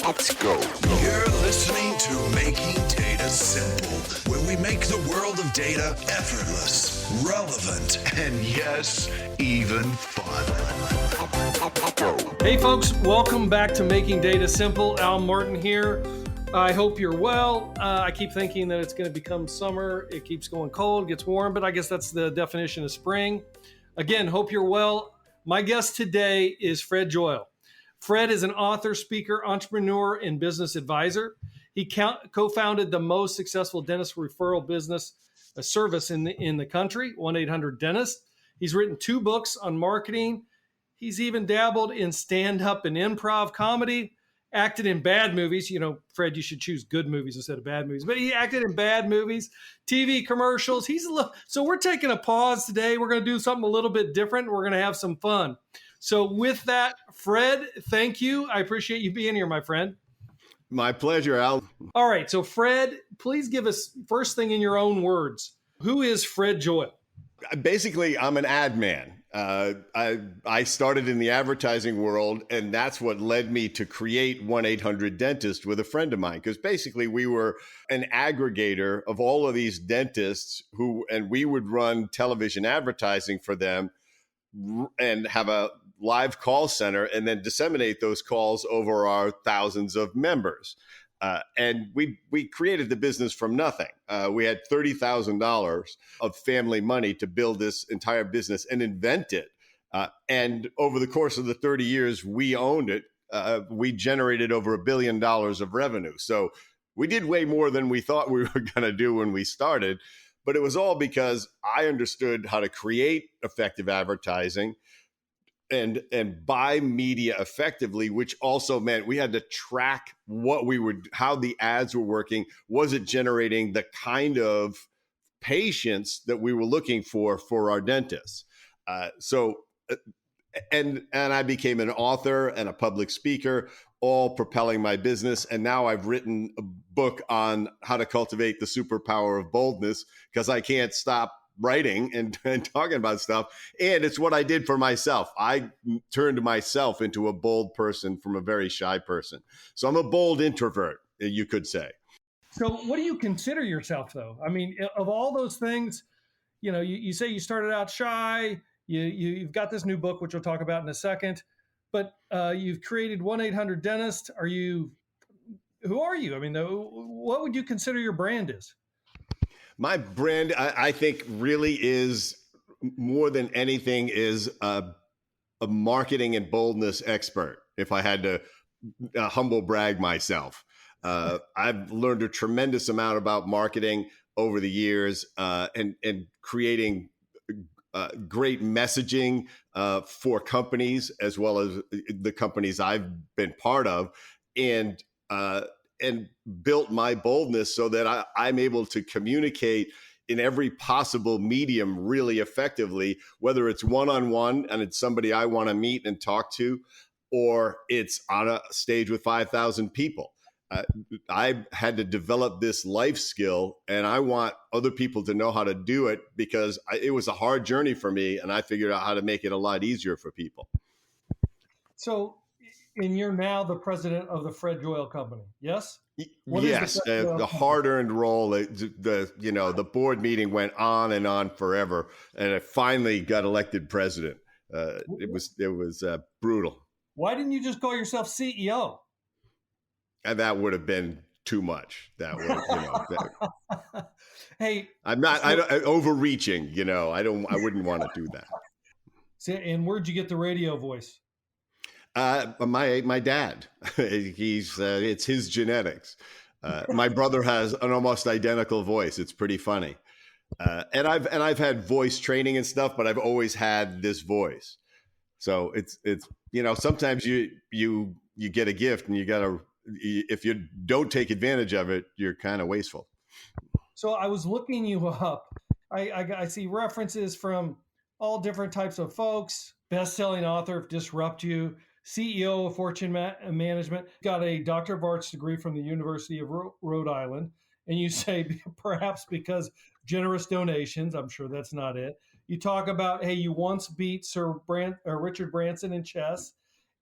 Let's go. You're listening to Making Data Simple, where we make the world of data effortless, relevant, and yes, even fun. Hey folks, welcome back to Making Data Simple. Al Martin here. I hope you're well. I keep thinking that it's going to become summer. It keeps going cold, gets warm, but I guess that's the definition of spring. Again, hope you're well. My guest today is Fred Joyal. Fred is an author, speaker, entrepreneur, and business advisor. He co-founded the most successful dentist referral business service in the country, 1-800-DENTIST. He's written 2 books on marketing. He's even dabbled in stand-up and improv comedy, acted in bad movies. You know, Fred, you should choose good movies instead of bad movies. But he acted in bad movies, TV commercials. So we're taking a pause today. We're going to do something a little bit different. We're going to have some fun. So with that, Fred, thank you. I appreciate you being here, my friend. My pleasure, Al. All right. So Fred, please give us first thing in your own words. Who is Fred Joyal? Basically, I'm an ad man. I started in the advertising world, and that's what led me to create 1-800-DENTIST with a friend of mine. Because basically, we were an aggregator of all of these dentists and we would run television advertising for them and have a live call center and then disseminate those calls over our thousands of members. And we created the business from nothing. We had $30,000 of family money to build this entire business and invent it. And over the course of the 30 years we owned it, we generated over $1 billion of revenue. So we did way more than we thought we were going to do when we started. But it was all because I understood how to create effective advertising and buy media effectively, which also meant we had to track how the ads were working. Was it generating the kind of patients that we were looking for our dentists? And I became an author and a public speaker, all propelling my business. And now I've written a book on how to cultivate the superpower of boldness, because I can't stop writing and talking about stuff. And it's what I did for myself. I turned myself into a bold person from a very shy person. So I'm a bold introvert, you could say. So what do you consider yourself, though? I mean, of all those things, you know, you say you started out shy. You've got this new book, which we'll talk about in a second, but you've created 1-800-DENTIST. Who are you? I mean, what would you consider your brand is? My brand, I think, really is more than anything is a marketing and boldness expert. If I had to humble brag myself, I've learned a tremendous amount about marketing over the years and creating great messaging for companies as well as the companies I've been part of, and built my boldness so that I'm able to communicate in every possible medium really effectively, whether it's one-on-one and it's somebody I want to meet and talk to, or it's on a stage with 5,000 people. I had to develop this life skill, and I want other people to know how to do it because it was a hard journey for me, and I figured out how to make it a lot easier for people. So, and you're now the president of the Fred Joyal Company, yes? Yes, the hard-earned role. The board meeting went on and on forever, and I finally got elected president. It was brutal. Why didn't you just call yourself CEO? And that would have been too much. That would, Hey, I'm overreaching. I wouldn't want to do that. And where'd you get the radio voice? My dad. It's his genetics. My brother has an almost identical voice. It's pretty funny. And I've had voice training and stuff, but I've always had this voice. So it's sometimes you get a gift and you gotta. If you don't take advantage of it, you're kind of wasteful. So I was looking you up. I see references from all different types of folks. Best-selling author of Disrupt You, CEO of Fortune Management, got a Doctor of Arts degree from the University of Rhode Island. And you say perhaps because generous donations, I'm sure that's not it. You talk about, hey, you once beat Richard Branson in chess.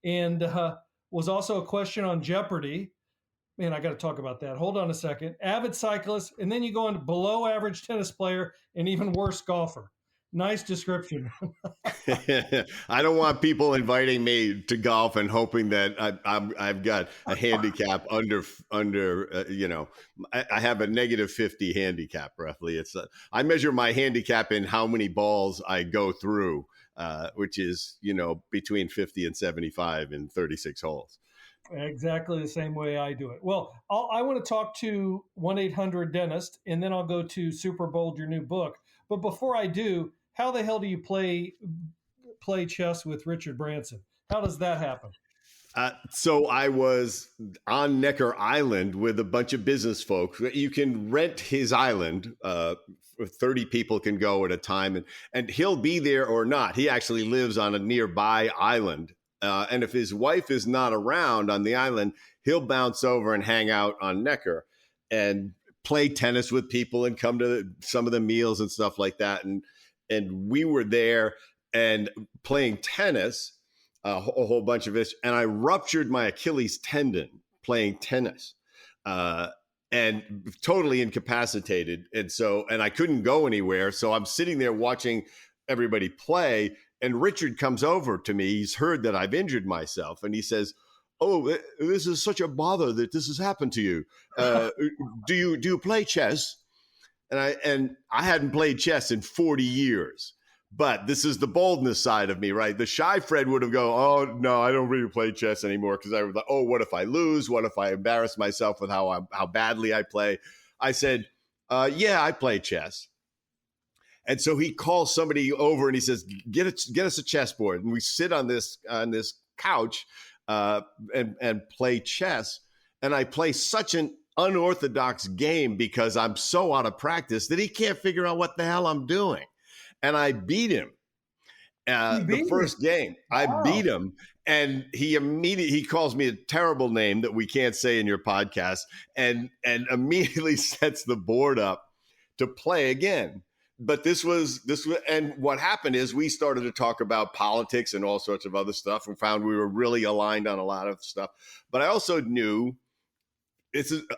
And was also a question on Jeopardy. Man, I got to talk about that. Hold on a second. Avid cyclist, and then you go into below average tennis player and even worse golfer. Nice description. I don't want people inviting me to golf and hoping that I've got a handicap under I have a negative 50 handicap roughly. It's I measure my handicap in how many balls I go through, which is between 50 and 75 in 36 holes. Exactly the same way I do it. Well, I want to talk to 1-800-Dentist, and then I'll go to Super Bold, your new book. But before I do, how the hell do you play chess with Richard Branson? How does that happen? So I was on Necker Island with a bunch of business folks. You can rent his island. 30 people can go at a time, and he'll be there or not. He actually lives on a nearby island. And if his wife is not around on the island, he'll bounce over and hang out on Necker and play tennis with people and come to some of the meals and stuff like that. And we were there and playing tennis, a whole bunch of it. And I ruptured my Achilles tendon playing tennis and totally incapacitated. And I couldn't go anywhere. So I'm sitting there watching everybody play. And Richard comes over to me. He's heard that I've injured myself. And he says, "Oh, this is such a bother that this has happened to you. Do you play chess?" And I hadn't played chess in 40 years. But this is the boldness side of me, right? The shy Fred would have gone, "Oh, no, I don't really play chess anymore," because I was like, "Oh, what if I lose? What if I embarrass myself with how badly I play?" I said, "Yeah, I play chess." And so he calls somebody over and he says, get us a chessboard. And we sit on this couch and play chess. And I play such an unorthodox game because I'm so out of practice that he can't figure out what the hell I'm doing. And I beat him. The first game, I beat him. And he calls me a terrible name that we can't say in your podcast and immediately sets the board up to play again. But this was, and what happened is we started to talk about politics and all sorts of other stuff and found we were really aligned on a lot of stuff. But I also knew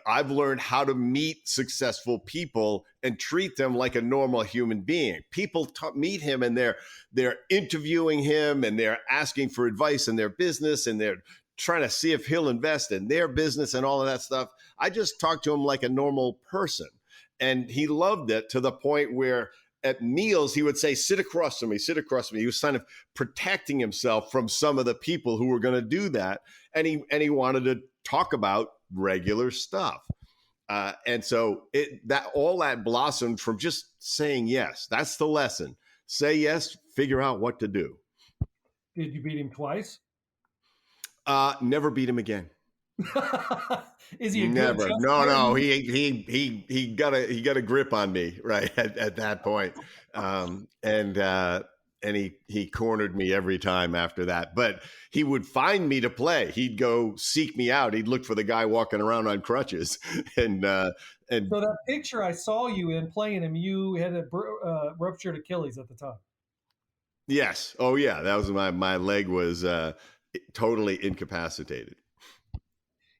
I've learned how to meet successful people and treat them like a normal human being. People meet him and they're interviewing him and they're asking for advice in their business and they're trying to see if he'll invest in their business and all of that stuff. I just talked to him like a normal person. And he loved it to the point where at meals, he would say, sit across from me. He was kind of protecting himself from some of the people who were going to do that. And he wanted to talk about regular stuff. And so all that blossomed from just saying yes. That's the lesson. Say yes, figure out what to do. Did you beat him twice? Never beat him again. Is he a never? Good No. He got a grip on me right at that point, and he cornered me every time after that. But he would find me to play. He'd go seek me out. He'd look for the guy walking around on crutches, and so that picture I saw you in playing him, you had a ruptured Achilles at the time. Yes. Oh yeah, that was my leg was totally incapacitated.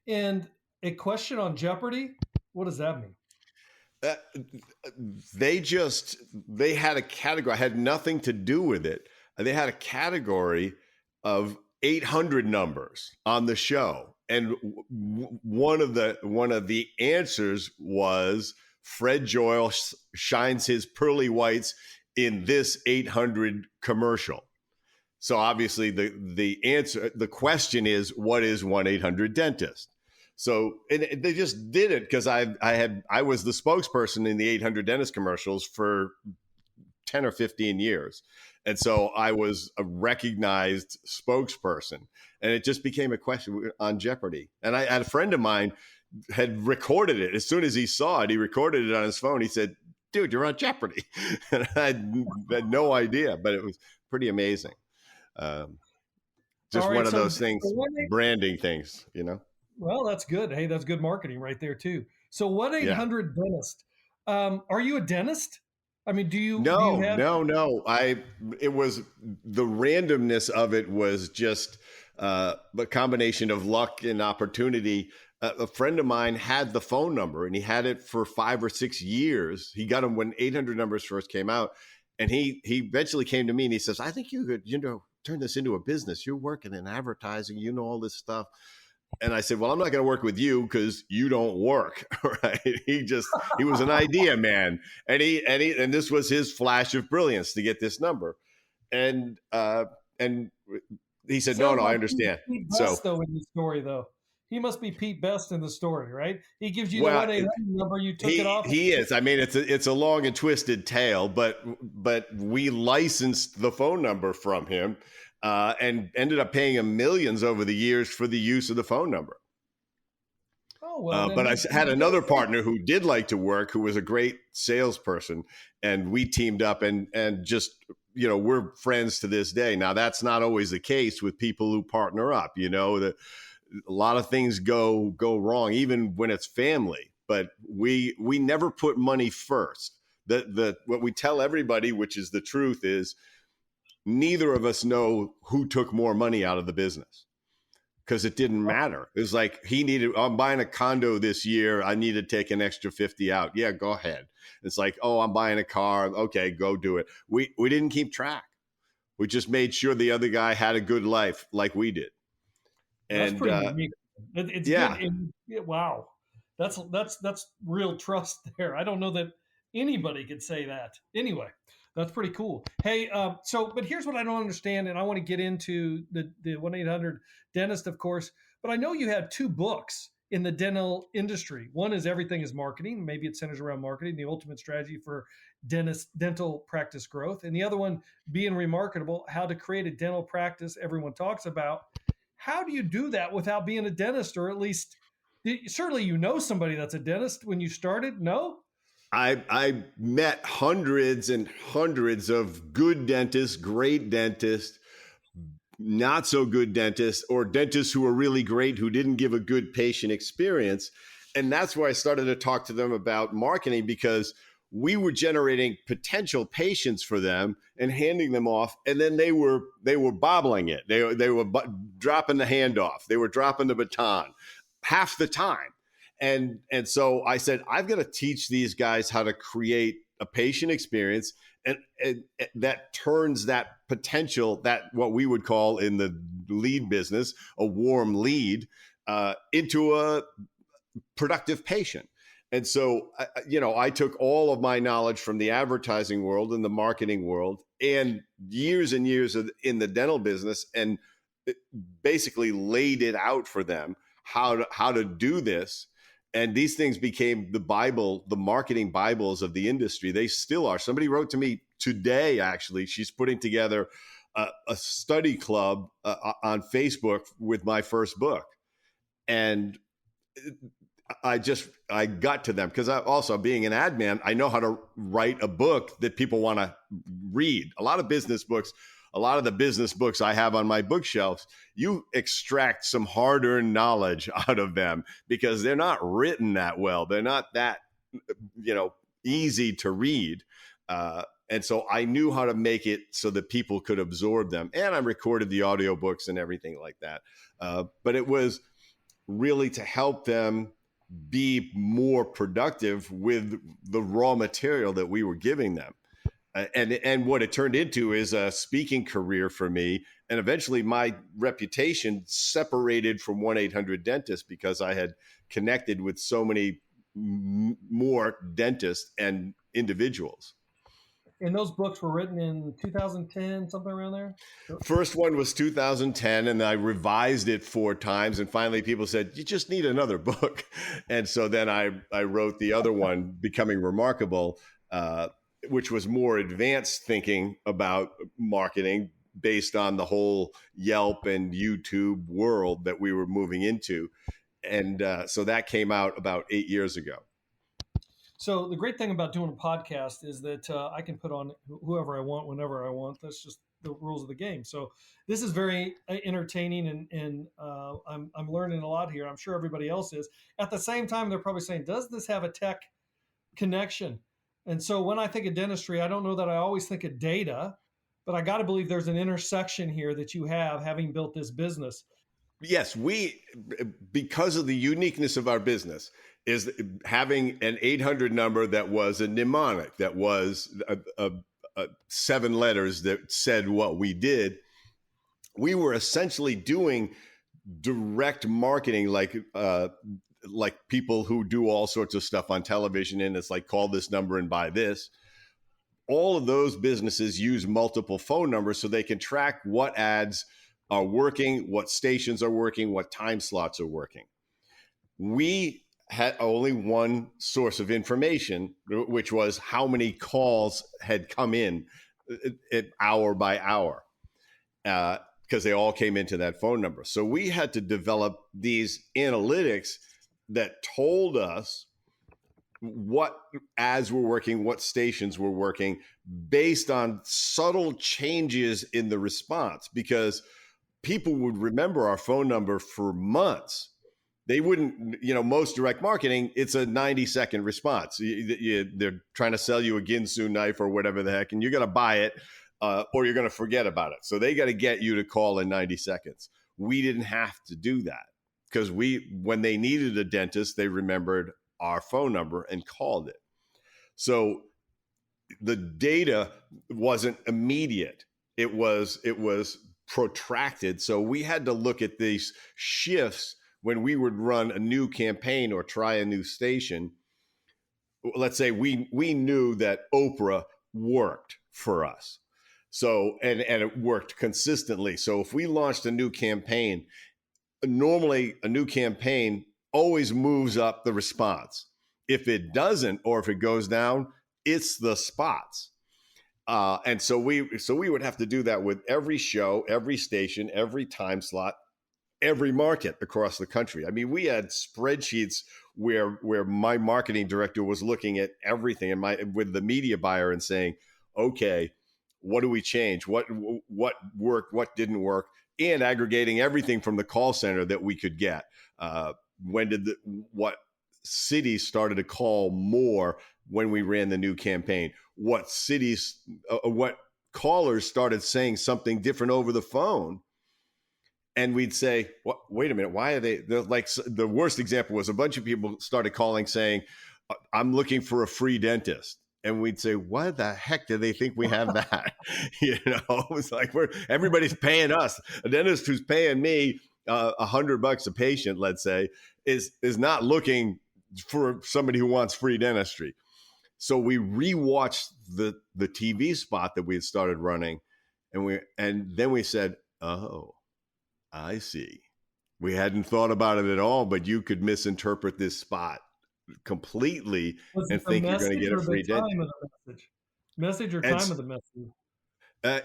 And a question on Jeopardy, what does that mean? They had a category. I had nothing to do with it. They had a category of 800 numbers on the show, and one of the answers was Fred Joyal shines his pearly whites in this 800 commercial. So obviously the question is, what is 1-800-Dentist? So and they just did it because I was the spokesperson in the 800-Dentist commercials for 10 or 15 years. And so I was a recognized spokesperson, and it just became a question on Jeopardy. And I had a friend of mine had recorded it. As soon as he saw it, he recorded it on his phone. He said, "Dude, you're on Jeopardy." And I had no idea, but it was pretty amazing. Just one of those things, branding things, Well, that's good. Hey, that's good marketing right there too. So 1-800-Dentist. Are you a dentist? I mean, do you have... No. It was the randomness of it was just but combination of luck and opportunity. A friend of mine had the phone number, and he had it for 5 or 6 years. He got them when 800 numbers first came out, and he eventually came to me and he says, "I think you could, turn this into a business. You're working in advertising, all this stuff." And I said, "Well, I'm not going to work with you because you don't work." Right? He was an idea man, and this was his flash of brilliance to get this number, and he said, "No, Sounds I like understand." Pete So, Best, though, in the story, though. He must be Pete Best in the story, right? He gives you the well, 1-800 number, you took it off. he is. I mean, it's a long and twisted tale, but we licensed the phone number from him, and ended up paying him millions over the years for the use of the phone number. Oh, well, then But I had another partner who did like to work, who was a great salesperson, and we teamed up and just, we're friends to this day. Now, that's not always the case with people who partner up. A lot of things go wrong, even when it's family. But we never put money first. What we tell everybody, which is the truth, is neither of us know who took more money out of the business, because it didn't matter. It was like, I'm buying a condo this year, I need to take an extra 50 out. Yeah, go ahead. It's like, oh, I'm buying a car. Okay, go do it. We didn't keep track. We just made sure the other guy had a good life like we did. That's And pretty unique. It's yeah, good. Wow, that's real trust there. I don't know that anybody could say that. Anyway, that's pretty cool. Hey, but here's what I don't understand, and I want to get into the 1-800 dentist, of course. But I know you have 2 books in the dental industry. One is Everything is Marketing. Maybe it centers around marketing, the ultimate strategy for dental practice growth. And the other one, Being Remarkable, how to create a dental practice everyone talks about. How do you do that without being a dentist, or at least certainly somebody that's a dentist when you started? No? I met hundreds and hundreds of good dentists, great dentists, not so good dentists, or dentists who were really great who didn't give a good patient experience. And that's where I started to talk to them about marketing, because we were generating potential patients for them and handing them off, and then they were bobbling it. They were dropping the handoff. They were dropping the baton half the time. And so I said, I've got to teach these guys how to create a patient experience, and that turns that potential, that what we would call in the lead business a warm lead, into a productive patient. And so, I took all of my knowledge from the advertising world and the marketing world and years in the dental business, and basically laid it out for them how to do this. And these things became the Bible, the marketing Bibles of the industry. They still are. Somebody wrote to me today, actually. She's putting together a study club on Facebook with my first book. And I got to them because I also, being an ad man, I know how to write a book that people want to read. A lot of the business books I have on my bookshelves, you extract some hard-earned knowledge out of them because they're not written that well. They're not that, easy to read. And so I knew how to make it so that people could absorb them. And I recorded the audiobooks and everything like that. But it was really to help them be more productive with the raw material that we were giving them. And what it turned into is a speaking career for me. And eventually my reputation separated from 1-800 dentists because I had connected with so many more dentists and individuals. And those books were written in 2010, something around there? First one was 2010, and I revised it 4 times. And finally, people said, you just need another book. And so then I wrote the other one, Becoming Remarkable, which was more advanced thinking about marketing based on the whole Yelp and YouTube world that we were moving into. And so that came out about 8 years ago. So the great thing about doing a podcast is that I can put on whoever I want, whenever I want. That's just the rules of the game. So this is very entertaining, and I'm learning a lot here. I'm sure everybody else is. At the same time, they're probably saying, does this have a tech connection? And so when I think of dentistry, I don't know that I always think of data. But I got to believe there's an intersection here that you have, having built this business. Yes, because of the uniqueness of our business, is having an 800 number that was a mnemonic, that was a 7 letters that said what we did. We were essentially doing direct marketing, like people who do all sorts of stuff on television, and it's like, call this number and buy this. All of those businesses use multiple phone numbers so they can track what ads are working, what stations are working, what time slots are working. We had only one source of information, which was how many calls had come in hour by hour, because they all came into that phone number. So we had to develop these analytics that told us what ads were working, what stations were working, based on subtle changes in the response, because people would remember our phone number for months. They wouldn't, most direct marketing, it's a 90-second response. They're trying to sell you a Ginsu knife or whatever the heck, and you're going to buy it or you're going to forget about it. So they got to get you to call in 90 seconds. We didn't have to do that, because when they needed a dentist, they remembered our phone number and called it. So the data wasn't immediate. It was protracted. So we had to look at these shifts when we would run a new campaign or try a new station. Let's say we knew that Oprah worked for us. So, and it worked consistently. So if we launched a new campaign, normally a new campaign always moves up the response. If it doesn't, or if it goes down, it's the spots. And so we would have to do that with every show, every station, every time slot, every market across the country. I mean, we had spreadsheets where my marketing director was looking at everything and with the media buyer and saying, okay, what do we change? What worked? What didn't work? And aggregating everything from the call center that we could get. What cities started to call more when we ran the new campaign? What callers started saying something different over the phone? And we'd say, wait a minute, why are they're like, the worst example was a bunch of people started calling saying, I'm looking for a free dentist. And we'd say, why the heck do they think we have that? It's like everybody's paying us. A dentist who's paying me $100 a patient, let's say, is not looking for somebody who wants free dentistry. So we rewatched the TV spot that we had started running, and then we said, oh, I see. We hadn't thought about it at all, but you could misinterpret this spot completely and think you're going to get a free dentist. Message or time of the message?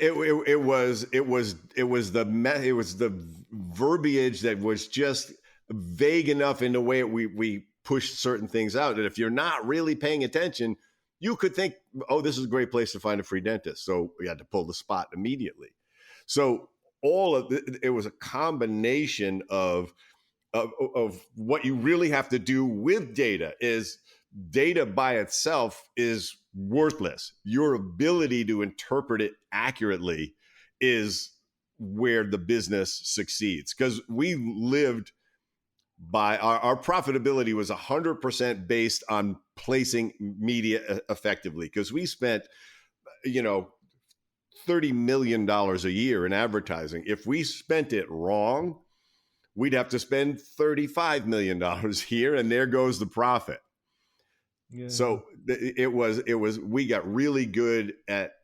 It was the verbiage that was just vague enough in the way we pushed certain things out that if you're not really paying attention, you could think, oh, this is a great place to find a free dentist. So we had to pull the spot immediately. So all of it was a combination of what you really have to do with data. Is data by itself is worthless. Your ability to interpret it accurately is where the business succeeds, because we lived by our profitability was 100% based on placing media effectively, because we spent $30 million a year in advertising. If we spent it wrong, we'd have to spend $35 million here, and there goes the profit. Yeah. So we got really good at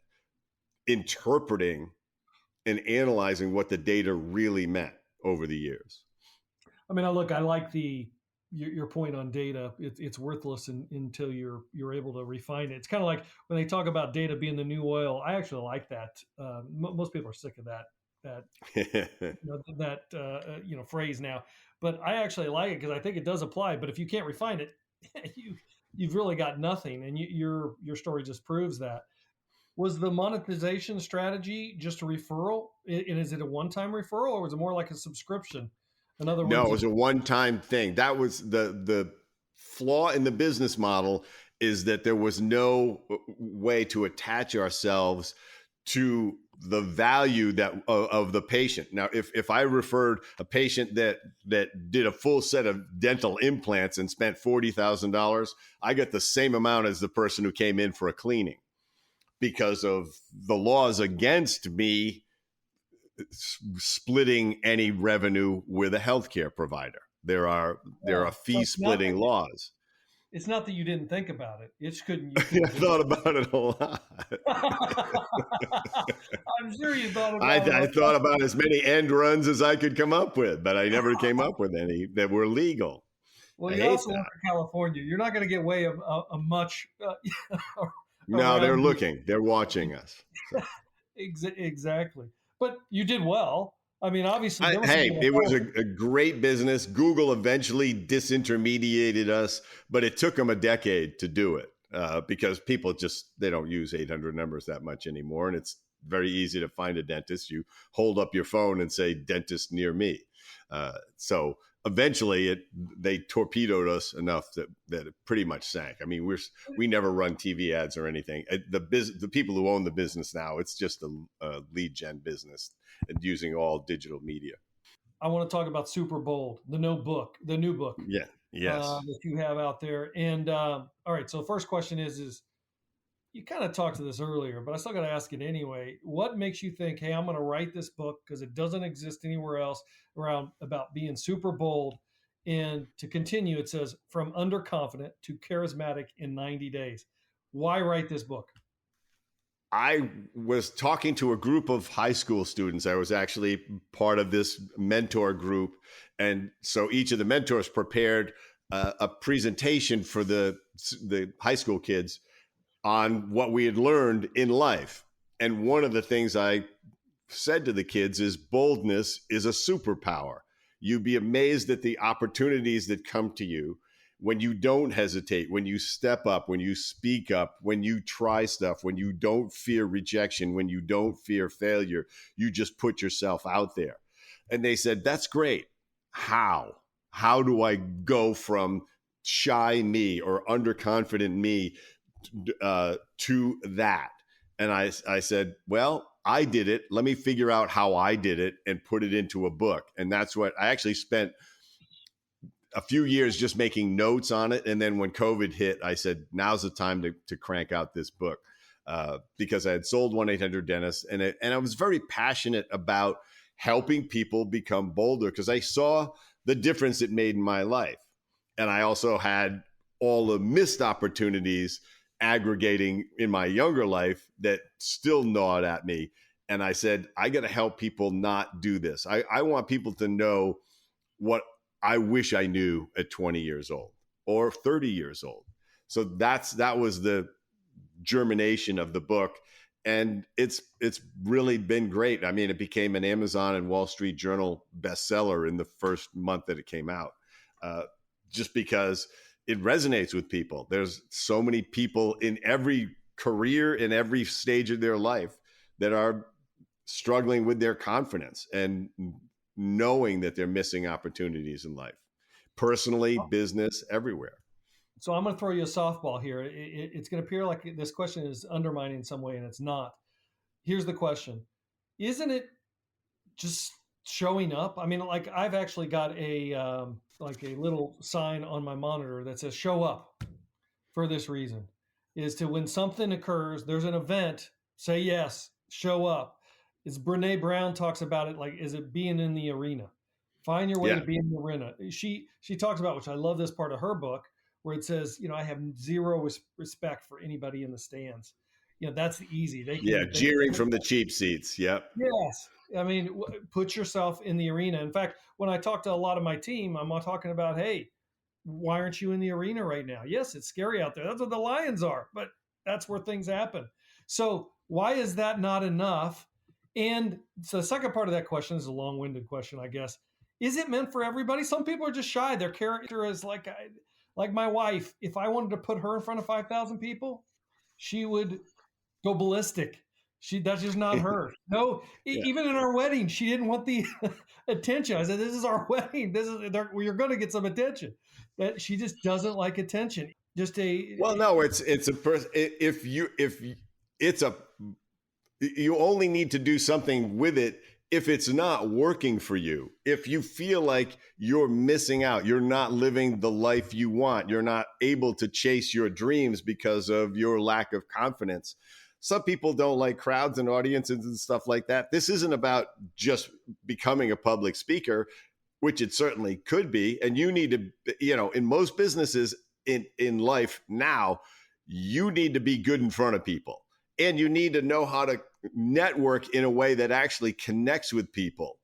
interpreting and analyzing what the data really meant over the years. I mean, I like your point on data. It's worthless until you're able to refine it. It's kind of like when they talk about data being the new oil. I actually like that. Most people are sick of that phrase now, but I actually like it because I think it does apply. But if you can't refine it, you've really got nothing. And your story just proves that. Was the monetization strategy just a referral? And is it a one-time referral, or was it more like a subscription? In other words, no, it was a one-time thing. That was the flaw in the business model, is that there was no way to attach ourselves to the value that of the patient. Now, if I referred a patient that did a full set of dental implants and spent $40,000, I get the same amount as the person who came in for a cleaning, because of the laws against me splitting any revenue with a healthcare provider. There are fee splitting laws. It's not that you didn't think about it. It's couldn't. I thought about it a lot. I'm sure you thought about I it. thought about as many end runs as I could come up with, but I never came up with any that were legal. Well, I you hate also that. work in California. You're not going to get way a much. No, they're around you. looking. They're watching us. So. Exactly. But you did well. I mean, obviously, there was It was a great business. Google eventually disintermediated us, but it took them a decade to do it because people they don't use 800 numbers that much anymore. And it's very easy to find a dentist. You hold up your phone and say, dentist near me. So eventually they torpedoed us enough that it pretty much sank. I mean, we never run TV ads or anything. The people who own the business now, it's just a lead gen business and using all digital media. I want to talk about Super Bold, the new book. Yeah. Yes. That you have out there. And all right, so the first question is you kind of talked to this earlier, but I still got to ask it anyway. What makes you think, hey, I'm going to write this book because it doesn't exist anywhere else around about being super bold? And to continue, it says from underconfident to charismatic in 90 days. Why write this book? I was talking to a group of high school students. I was actually part of this mentor group. And so each of the mentors prepared a presentation for the high school kids on what we had learned in life. And one of the things I said to the kids is boldness is a superpower. You'd be amazed at the opportunities that come to you when you don't hesitate, when you step up, when you speak up, when you try stuff, when you don't fear rejection, when you don't fear failure, you just put yourself out there. And they said, that's great. How? How do I go from shy me or underconfident me to that? And I said, well, I did it. Let me figure out how I did it and put it into a book. And that's what I actually spent a few years just making notes on it. And then when COVID hit, I said, now's the time to crank out this book because I had sold 1-800-DENTIST. And I was very passionate about helping people become bolder because I saw the difference it made in my life. And I also had all the missed opportunities aggregating in my younger life that still gnawed at me. And I said, I got to help people not do this. I want people to know what I wish I knew at 20 years old or 30 years old. So that was the germination of the book. And it's really been great. I mean, it became an Amazon and Wall Street Journal bestseller in the first month that it came out, just because it resonates with people. There's so many people in every career, in every stage of their life that are struggling with their confidence and knowing that they're missing opportunities in life, personally, business, everywhere. So I'm going to throw you a softball here. It's going to appear like this question is undermining in some way, and it's not. Here's the question. Isn't it just showing up? I mean, like I've actually got a little sign on my monitor that says show up for this reason, is to when something occurs, there's an event, say yes, show up. As Brene Brown talks about it, like, is it being in the arena? Find your way to be in the arena. She talks about, which I love this part of her book, where it says, I have zero respect for anybody in the stands. That's easy. Jeering from the cheap seats. Yep. Yes. I mean, put yourself in the arena. In fact, when I talk to a lot of my team, I'm talking about, hey, why aren't you in the arena right now? Yes, it's scary out there. That's what the Lions are, but that's where things happen. So why is that not enough? And so the second part of that question is a long-winded question, I guess. Is it meant for everybody? Some people are just shy. Their character is like my wife. If I wanted to put her in front of 5,000 people, she would go ballistic. That's just not her. No, even in our wedding, she didn't want the attention. I said, "This is our wedding. You're going to get some attention." That she just doesn't like attention. You only need to do something with it if it's not working for you. If you feel like you're missing out, you're not living the life you want, you're not able to chase your dreams because of your lack of confidence. Some people don't like crowds and audiences and stuff like that. This isn't about just becoming a public speaker, which it certainly could be. And you need to, in most businesses in life now, you need to be good in front of people. And you need to know how to network in a way that actually connects with people,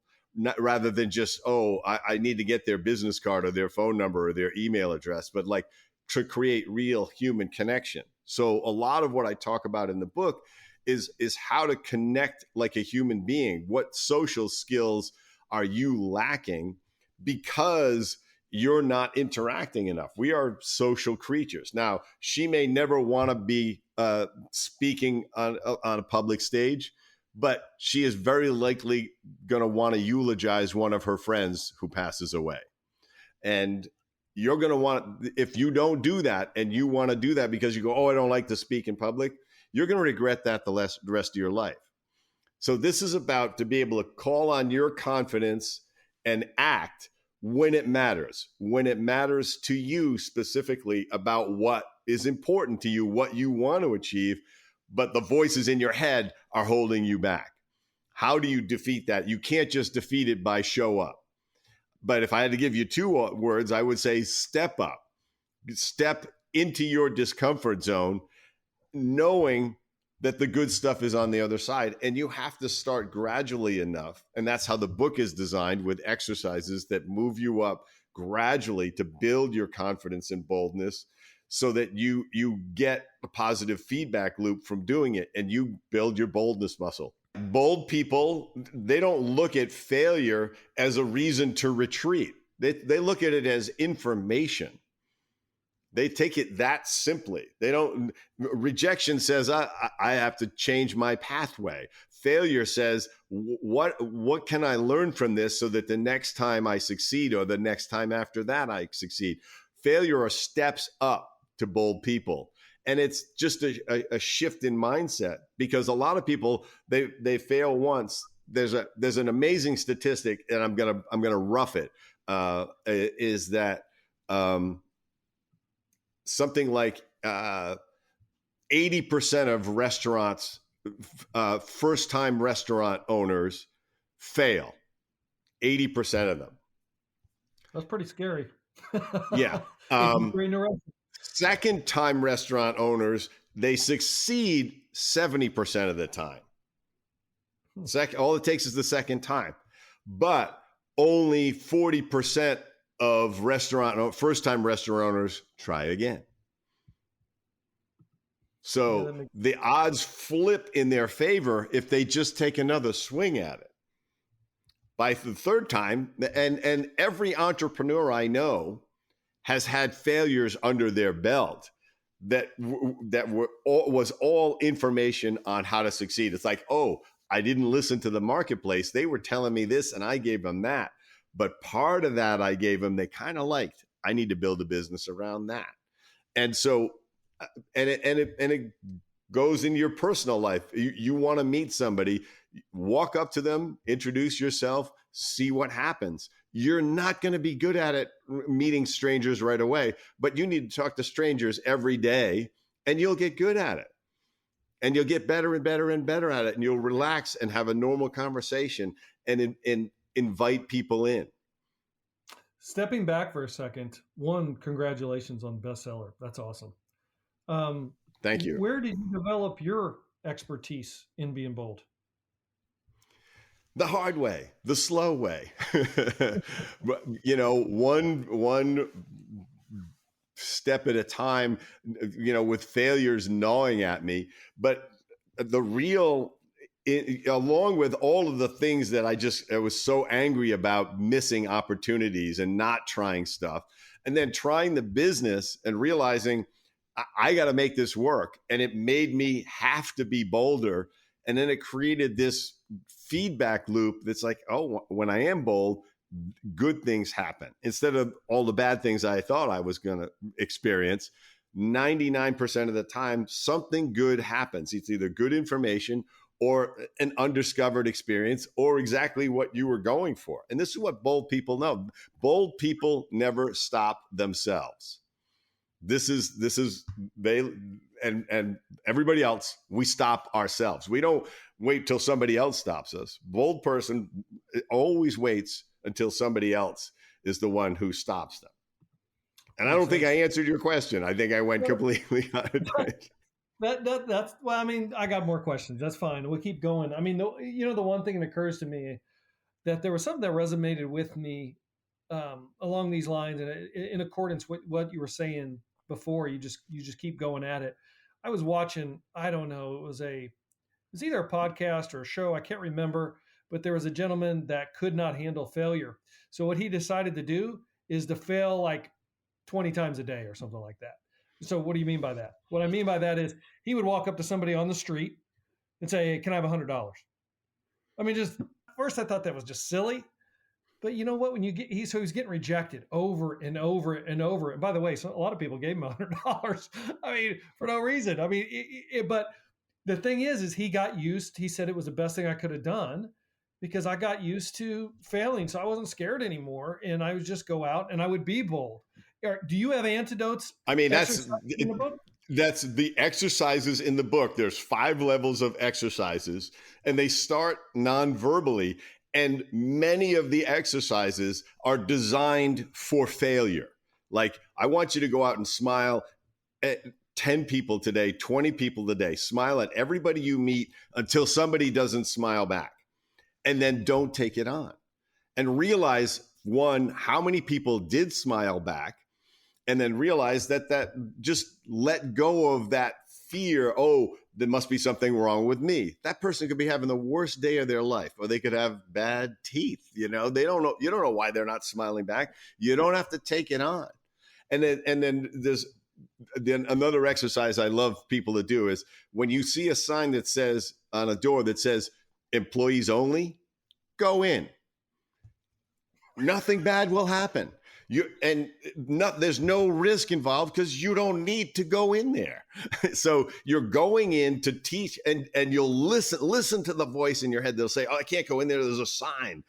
rather than just, I need to get their business card or their phone number or their email address, but like to create real human connection. So a lot of what I talk about in the book is how to connect like a human being. What social skills are you lacking because you're not interacting enough? We are social creatures. Now, she may never want to be speaking on a public stage, but she is very likely going to want to eulogize one of her friends who passes away. And you're going to want, if you don't do that and you want to do that because you go, I don't like to speak in public, you're going to regret that the rest of your life. So this is about to be able to call on your confidence and act when it matters to you specifically about what is important to you, what you want to achieve, but the voices in your head are holding you back. How do you defeat that? You can't just defeat it by show up. But if I had to give you two words, I would say step up. Step into your discomfort zone, knowing that the good stuff is on the other side. And you have to start gradually enough. And that's how the book is designed, with exercises that move you up gradually to build your confidence and boldness, so that you get a positive feedback loop from doing it and you build your boldness muscle. Bold people, they don't look at failure as a reason to retreat. They look at it as information. They take it that simply. They don't. Rejection says, I have to change my pathway. Failure says, what can I learn from this so that the next time I succeed, or the next time after that I succeed? Failure are steps up to bold people. And it's just a shift in mindset, because a lot of people, they fail once. There's an amazing statistic, and I'm gonna rough it. Is that something like 80% of restaurants, first-time restaurant owners, fail. 80% of them. That's pretty scary. Yeah. Second-time restaurant owners, they succeed 70% of the time. All it takes is the second time. But only 40% of first-time restaurant owners try again. So the odds flip in their favor if they just take another swing at it. By the third time, and every entrepreneur I know has had failures under their belt that was all information on how to succeed. It's like, I didn't listen to the marketplace. They were telling me this and I gave them that. But part of that I gave them, they kind of liked. I need to build a business around that. And so, and it goes in your personal life. You want to meet somebody, walk up to them, introduce yourself, see what happens. You're not going to be good at it meeting strangers right away, but you need to talk to strangers every day and you'll get good at it. And you'll get better and better and better at it. And you'll relax and have a normal conversation and invite people in. Stepping back for a second, congratulations on bestseller. That's awesome. Thank you. Where did you develop your expertise in being bold? The hard way, the slow way. One step at a time, with failures gnawing at me. But the real, along with all of the things that I was so angry about, missing opportunities and not trying stuff, and then trying the business and realizing I got to make this work. And it made me have to be bolder. And then it created this feedback loop that's like, when I am bold, good things happen. Instead of all the bad things I thought I was going to experience, 99% of the time, something good happens. It's either good information or an undiscovered experience or exactly what you were going for. And this is what bold people know. Bold people never stop themselves. This is they and everybody else, we stop ourselves. We don't wait till somebody else stops us. Bold person always waits until somebody else is the one who stops them. And I don't think I answered your question. I think I went completely on a tangent. That's well. I mean, I got more questions. That's fine. We'll keep going. I mean, the one thing that occurs to me that there was something that resonated with me along these lines, and in accordance with what you were saying before. You just keep going at it. I was watching. I don't know. It was either a podcast or a show. I can't remember. But there was a gentleman that could not handle failure. So what he decided to do is to fail like 20 times a day or something like that. So what do you mean by that? What I mean by that is he would walk up to somebody on the street and say, hey, can I have $100? I mean, just first I thought that was just silly. But you know what? When you get, he's getting rejected over and over and over. And by the way, so a lot of people gave him $100. I mean, for no reason. I mean, but the thing is he got used. He said it was the best thing I could have done because I got used to failing. So I wasn't scared anymore. And I would just go out and I would be bold. Do you have antidotes? I mean, that's the exercises in the book. There's 5 levels of exercises, and they start non-verbally. And many of the exercises are designed for failure. Like, I want you to go out and smile at 10 people today, 20 people today. Smile at everybody you meet until somebody doesn't smile back. And then don't take it on. And realize, one, how many people did smile back. And then realize that just let go of that fear. Oh, there must be something wrong with me. That person could be having the worst day of their life, or they could have bad teeth. They don't know. You don't know why they're not smiling back. You don't have to take it on. And then there's another exercise I love people to do is when you see a sign that says on a door that says employees only, go in. Nothing bad will happen. There's no risk involved because you don't need to go in there. So you're going in to teach, and you'll listen to the voice in your head. They'll say, oh, I can't go in there. There's a sign.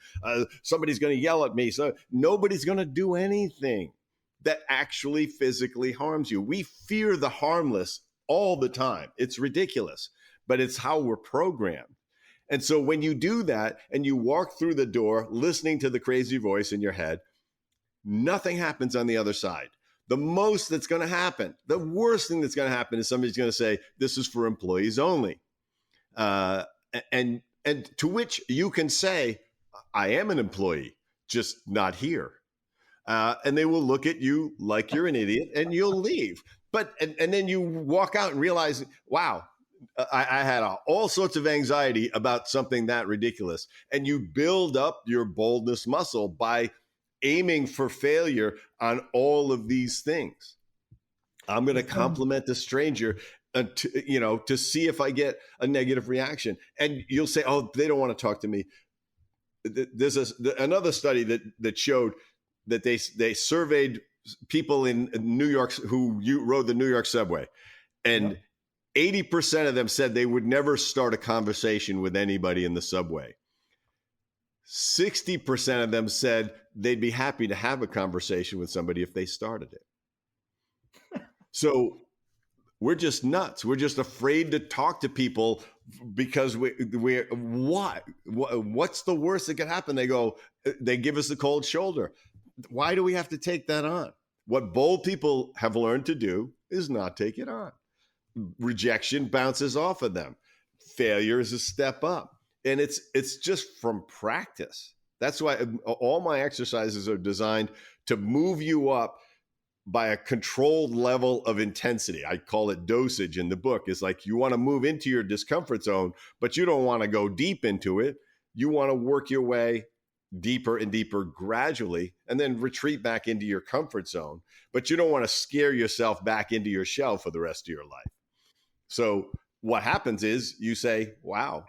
Somebody's going to yell at me. So nobody's going to do anything that actually physically harms you. We fear the harmless all the time. It's ridiculous, but it's how we're programmed. And so when you do that and you walk through the door, listening to the crazy voice in your head, nothing happens on the other side. The most that's going to happen, the worst thing that's going to happen is somebody's going to say, this is for employees only. And to which you can say, I am an employee, just not here. And they will look at you like you're an idiot and you'll leave. And then you walk out and realize, wow, I had all sorts of anxiety about something that ridiculous. And you build up your boldness muscle by aiming for failure on all of these things. I'm going to compliment the stranger to see if I get a negative reaction. And you'll say, oh, they don't want to talk to me. There's another study that showed that they surveyed people in New York who rode the New York subway. And 80% of them said they would never start a conversation with anybody in the subway. 60% of them said they'd be happy to have a conversation with somebody if they started it. So we're just nuts. We're just afraid to talk to people because what's the worst that could happen? They give us the cold shoulder. Why do we have to take that on? What bold people have learned to do is not take it on. Rejection bounces off of them. Failure is a step up. And it's just from practice. That's why all my exercises are designed to move you up by a controlled level of intensity. I call it dosage in the book. It's like you want to move into your discomfort zone, but you don't want to go deep into it. You want to work your way deeper and deeper gradually and then retreat back into your comfort zone. But you don't want to scare yourself back into your shell for the rest of your life. So what happens is you say, wow,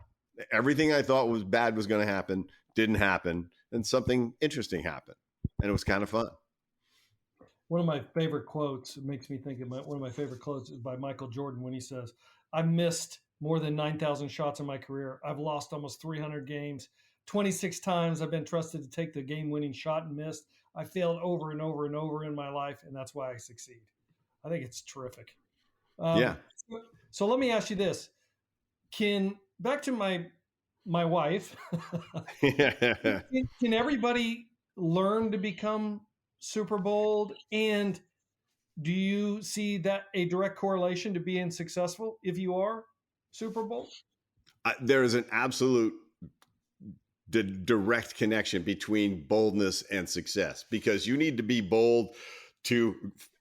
everything I thought was bad was going to happen, didn't happen, and something interesting happened. And it was kind of fun. One of my favorite quotes, it makes me think of one of my favorite quotes is by Michael Jordan when he says, I missed more than 9,000 shots in my career. I've lost almost 300 games. 26 times I've been trusted to take the game-winning shot and missed. I failed over and over and over in my life, and that's why I succeed. I think it's terrific. Yeah. So let me ask you this: back to my wife? Can everybody learn to become super bold? And do you see that a direct correlation to being successful if you are super bold? There is an absolute direct connection between boldness and success, because you need to be bold to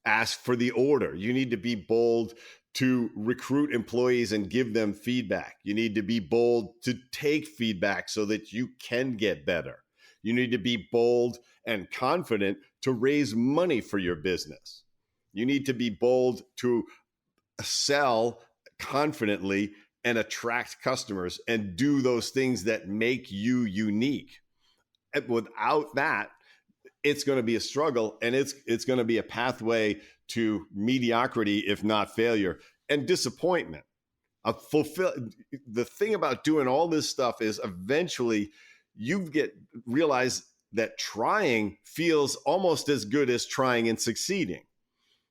ask for the order. You need to be bold to recruit employees and give them feedback. You need to be bold to take feedback so that you can get better. You need to be bold and confident to raise money for your business. You need to be bold to sell confidently and attract customers and do those things that make you unique. And without that, it's going to be a struggle, and it's going to be a pathway to mediocrity, if not failure, and disappointment. The thing about doing all this stuff is eventually you realize that trying feels almost as good as trying and succeeding,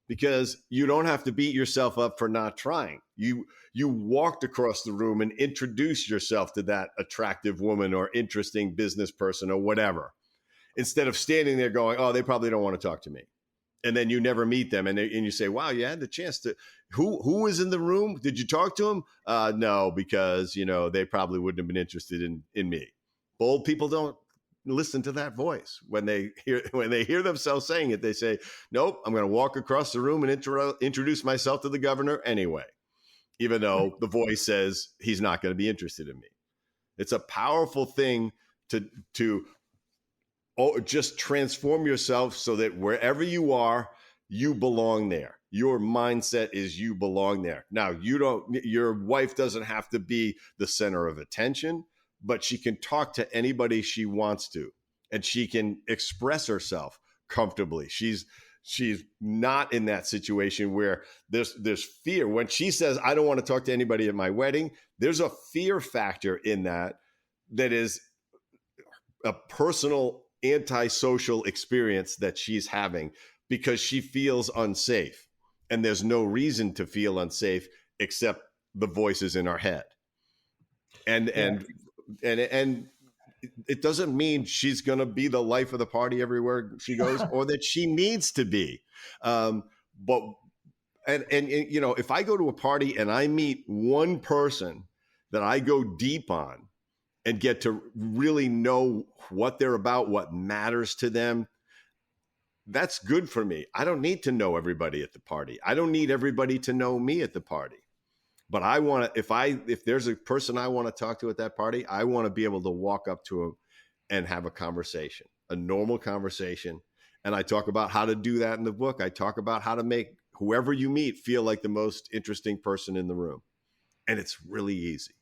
because you don't have to beat yourself up for not trying. You walked across the room and introduced yourself to that attractive woman or interesting business person or whatever, instead of standing there going, oh, they probably don't want to talk to me. And then you never meet them. And you say, wow, you had the chance to, who was in the room? Did you talk to them? No, because, they probably wouldn't have been interested in me. Bold people don't listen to that voice. When they hear themselves saying it, they say, nope, I'm going to walk across the room and introduce myself to the governor anyway, even though the voice says he's not going to be interested in me. It's a powerful thing to just transform yourself so that wherever you are, you belong there. Your mindset is you belong there. Now, your wife doesn't have to be the center of attention, but she can talk to anybody she wants to, and she can express herself comfortably. She's not in that situation where there's fear. When she says, I don't want to talk to anybody at my wedding, there's a fear factor in that is a personal antisocial experience that she's having, because she feels unsafe, and there's no reason to feel unsafe except the voices in our head. And it doesn't mean she's going to be the life of the party everywhere she goes, or that she needs to be. But if I go to a party and I meet one person that I go deep on and get to really know what they're about, what matters to them, that's good for me. I don't need to know everybody at the party. I don't need everybody to know me at the party. But I want to, if there's a person I want to talk to at that party, I want to be able to walk up to him and have a conversation, a normal conversation. And I talk about how to do that in the book. I talk about how to make whoever you meet feel like the most interesting person in the room. And it's really easy.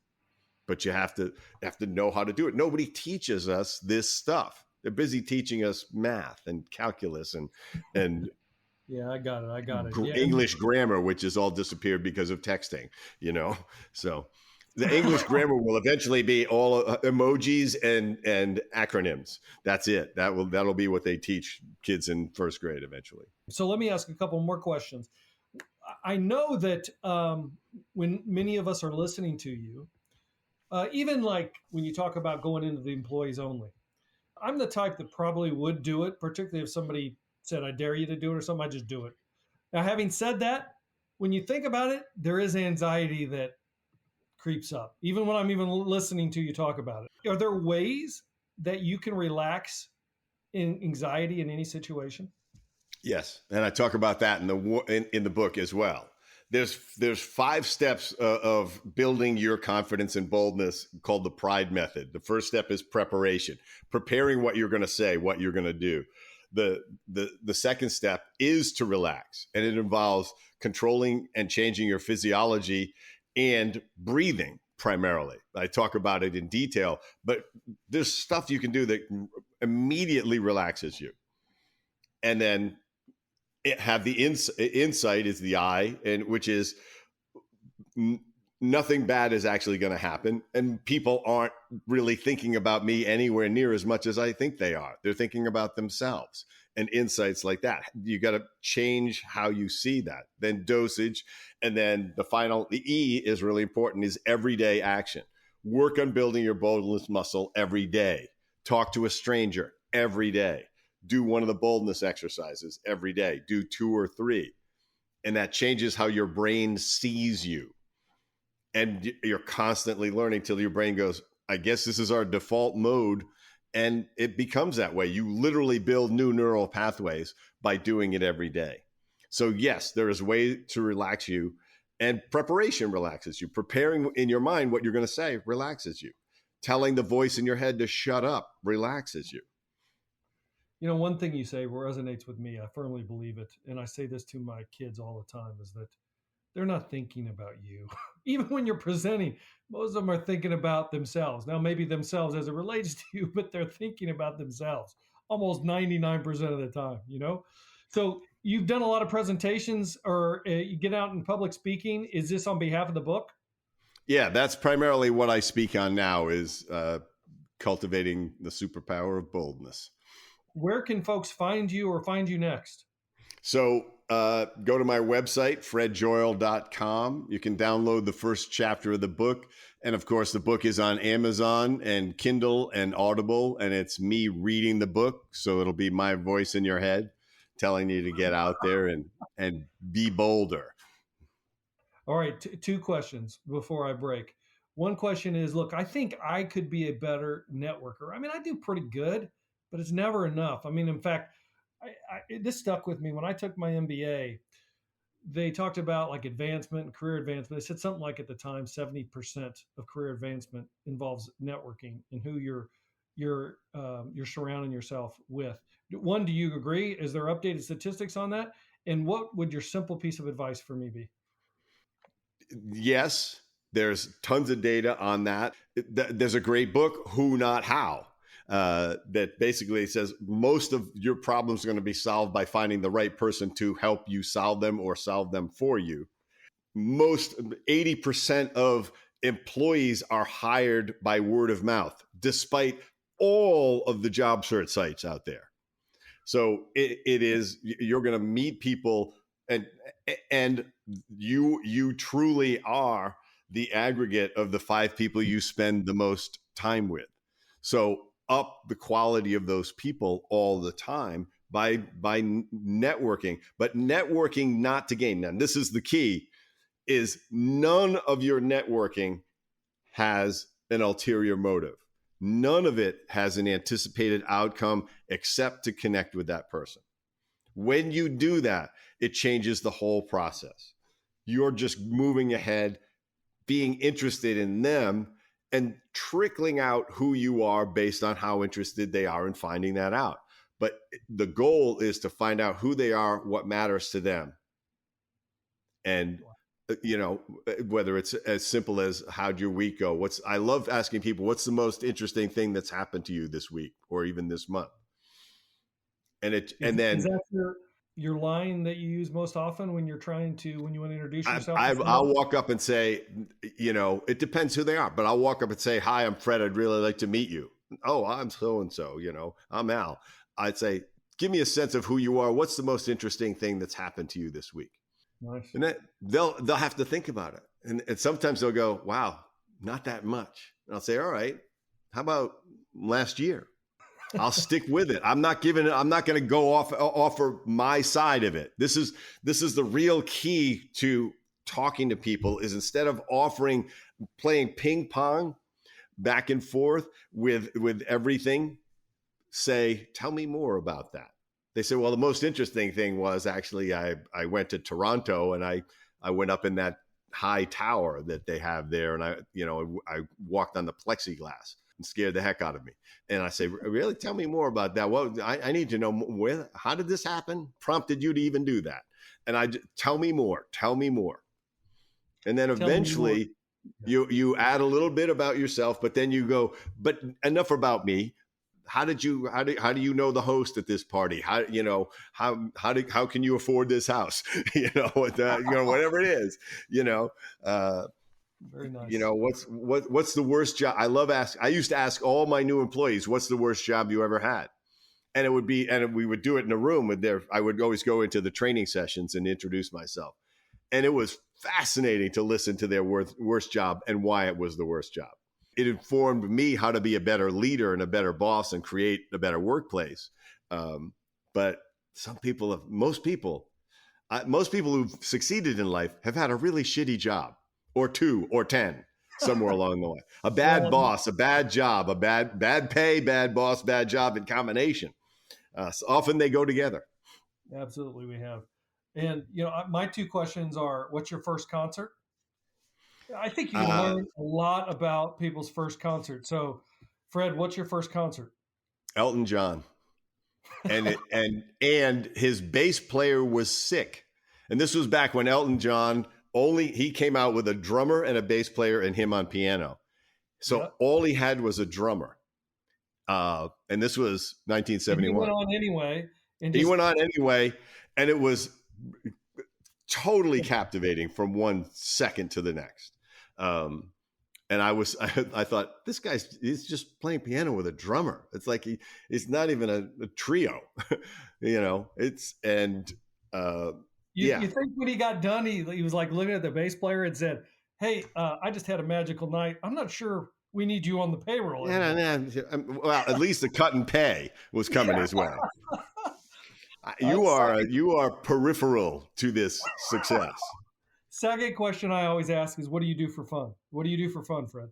But you have to know how to do it. Nobody teaches us this stuff. They're busy teaching us math and calculus and yeah, I got it. Yeah. English grammar, which has all disappeared because of texting, So the English grammar will eventually be all emojis and acronyms. That's it. That'll be what they teach kids in first grade eventually. So let me ask a couple more questions. I know that when many of us are listening to you, even like when you talk about going into the employees only, I'm the type that probably would do it, particularly if somebody said, I dare you to do it or something, I just do it. Now, having said that, when you think about it, there is anxiety that creeps up, even when I'm even listening to you talk about it. Are there ways that you can relax in anxiety in any situation? Yes. And I talk about that in the book as well. There's 5 steps of building your confidence and boldness called the PRIDE method. The first step is preparation, preparing what you're going to say, what you're going to do. The second step is to relax, and it involves controlling and changing your physiology and breathing primarily. I talk about it in detail, but there's stuff you can do that immediately relaxes you. And then have the insight is the I, and which is nothing bad is actually going to happen. And people aren't really thinking about me anywhere near as much as I think they are. They're thinking about themselves and insights like that. You got to change how you see that. Then dosage. And then the E is really important, is everyday action. Work on building your boldness muscle every day. Talk to a stranger every day. Do one of the boldness exercises every day. Do 2 or 3. And that changes how your brain sees you. And you're constantly learning till your brain goes, I guess this is our default mode. And it becomes that way. You literally build new neural pathways by doing it every day. So yes, there is a way to relax you, and preparation relaxes you. Preparing in your mind what you're going to say relaxes you. Telling the voice in your head to shut up relaxes you. You know, one thing you say resonates with me. I firmly believe it. And I say this to my kids all the time, is that they're not thinking about you. Even when you're presenting, most of them are thinking about themselves. Now, maybe themselves as it relates to you, but they're thinking about themselves almost 99% of the time, you know? So you've done a lot of presentations, or you get out in public speaking. Is this on behalf of the book? Yeah, that's primarily what I speak on now, is cultivating the superpower of boldness. Where can folks find you or find you next? So go to my website, fredjoyal.com. You can download the first chapter of the book. And of course, the book is on Amazon and Kindle and Audible, and it's me reading the book. So it'll be my voice in your head telling you to get out there and be bolder. All right, two questions before I break. One question is, look, I think I could be a better networker. I mean, I do pretty good, but it's never enough. I mean, in fact, this stuck with me when I took my MBA. They talked about like advancement and career advancement. They said something like, at the time, 70% of career advancement involves networking and who you're surrounding yourself with. One, do you agree? Is there updated statistics on that? And what would your simple piece of advice for me be? Yes, there's tons of data on that. There's a great book, Who Not How, that basically says most of your problems are going to be solved by finding the right person to help you solve them or solve them for you. Most 80% of employees are hired by word of mouth, despite all of the job search sites out there. So it is, you're going to meet people, and you truly are the aggregate of the 5 people you spend the most time with. So up the quality of those people all the time by networking, but networking not to gain. Now, this is the key, is none of your networking has an ulterior motive. None of it has an anticipated outcome except to connect with that person. When you do that, it changes the whole process. You're just moving ahead, being interested in them, and trickling out who you are based on how interested they are in finding that out. But the goal is to find out who they are, what matters to them. And, you know, whether it's as simple as, how'd your week go? I love asking people, what's the most interesting thing that's happened to you this week or even this month? And is that your line that you use most often when you want to introduce yourself? I'll walk up and say, you know, it depends who they are, but I'll walk up and say, hi, I'm Fred. I'd really like to meet you. Oh, I'm so-and-so, you know, I'm Al. I'd say, give me a sense of who you are. What's the most interesting thing that's happened to you this week? Nice. And then they'll have to think about it. And sometimes they'll go, wow, not that much. And I'll say, all right, how about last year? I'll stick with it. I'm not going to go offer my side of it. This is the real key to talking to people, is instead of playing ping pong back and forth with everything, say, tell me more about that. They say, well, the most interesting thing was actually I went to Toronto and I went up in that high tower that they have there. And I walked on the plexiglass and scared the heck out of me. And I say, really? Tell me more about that. Well, I need to know how did this happen? Prompted you to even do that? And tell me more. And then eventually you add a little bit about yourself, but then you go, but enough about me. How do you know the host at this party? How can you afford this house? Whatever it is, Very nice. You know, what's the worst job? I used to ask all my new employees, what's the worst job you ever had? And it would be, and we would do it in a room with I would always go into the training sessions and introduce myself. And it was fascinating to listen to their worst job and why it was the worst job. It informed me how to be a better leader and a better boss and create a better workplace. But most people who've succeeded in life have had a really shitty job, or 2 or 10 somewhere along the way. A bad boss, a bad job, a bad pay, bad boss, bad job in combination. So often they go together. Absolutely, we have. And, you know, my 2 questions are, what's your first concert? I think you can learn a lot about people's first concert. So, Fred, what's your first concert? Elton John. And his bass player was sick. And this was back when Elton John he came out with a drummer and a bass player and him on piano. So all he had was a drummer. And this was 1971. He went on anyway. And it was totally captivating from one second to the next. And I thought, this he's just playing piano with a drummer. It's like it's not even a trio, you know. You think when he got done, he was like looking at the bass player and said, "Hey, I just had a magical night. I'm not sure we need you on the payroll." Well, at least the cut and pay was coming his way. You are peripheral to this success. Second question I always ask is, what do you do for fun? What do you do for fun, Fred?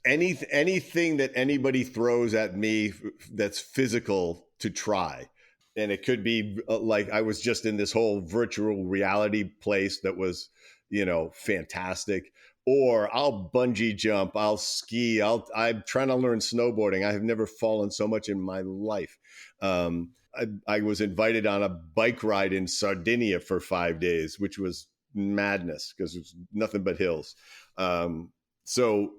Anything that anybody throws at me that's physical to try. And it could be like I was just in this whole virtual reality place that was, you know, fantastic. Or I'll bungee jump, I'll ski, I'm trying to learn snowboarding. I have never fallen so much in my life. I was invited on a bike ride in Sardinia for 5 days, which was madness because it was nothing but hills. So,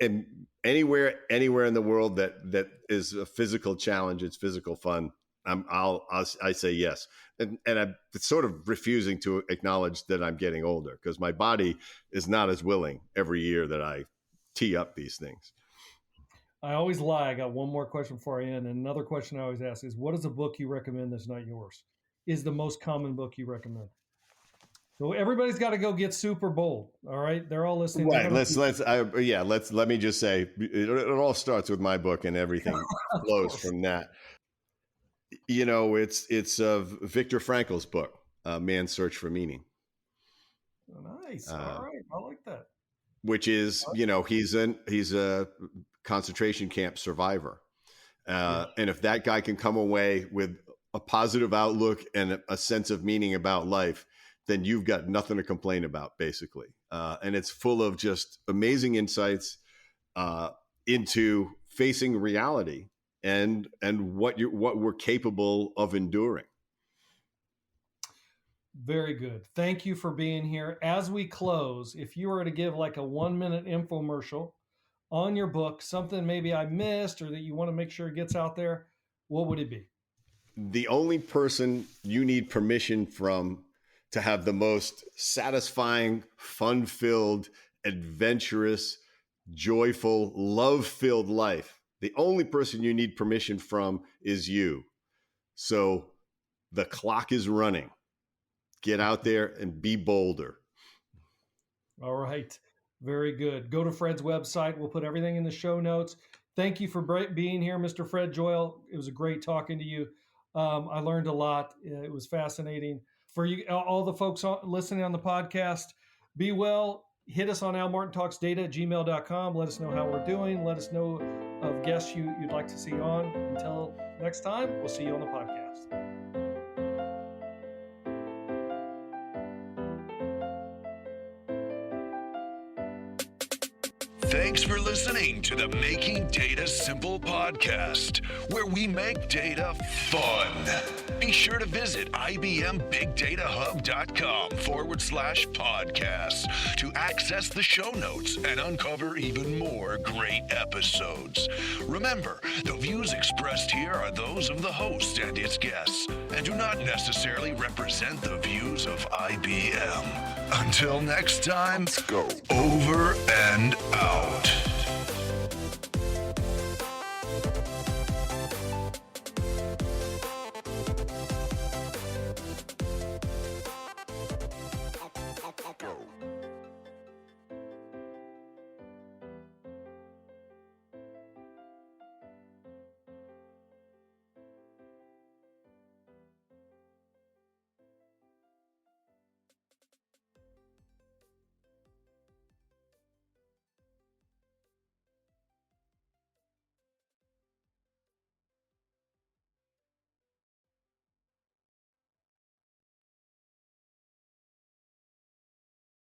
and anywhere in the world that is a physical challenge, it's physical fun. I say yes, and I'm sort of refusing to acknowledge that I'm getting older because my body is not as willing every year that I tee up these things. I always lie. I got one more question before I end. And another question I always ask is, what is a book you recommend that's not yours? Is the most common book you recommend? So everybody's got to go get Super Bold. All right, they're all listening. Right. Let me just say it all starts with my book, and everything flows from that. You know, it's Viktor Frankl's book, Man's Search for Meaning. Oh, nice. All right, I like that. Which is, you know, he's a concentration camp survivor, and if that guy can come away with a positive outlook and a sense of meaning about life, then you've got nothing to complain about, basically. And it's full of just amazing insights into facing reality and what we're capable of enduring. Very good. Thank you for being here. As we close, if you were to give like a 1-minute infomercial on your book, something maybe I missed or that you want to make sure it gets out there, what would it be? The only person you need permission from to have the most satisfying, fun-filled, adventurous, joyful, love-filled life, the only person you need permission from is you. So the clock is running. Get out there and be bolder. All right. Very good. Go to Fred's website. We'll put everything in the show notes. Thank you for being here, Mr. Fred Joyal. It was a great talking to you. I learned a lot. It was fascinating. For you, all the folks listening on the podcast, be well. Hit us on almartintalksdata@gmail.com. Let us know how we're doing. Let us know of guests you'd like to see on. Until next time, we'll see you on the podcast. Thanks for listening to the Making Data Simple podcast, where we make data fun. Be sure to visit IBMBigDataHub.com/podcast to access the show notes and uncover even more great episodes. Remember, the views expressed here are those of the host and its guests and do not necessarily represent the views of IBM. Until next time, Let's go. over and out.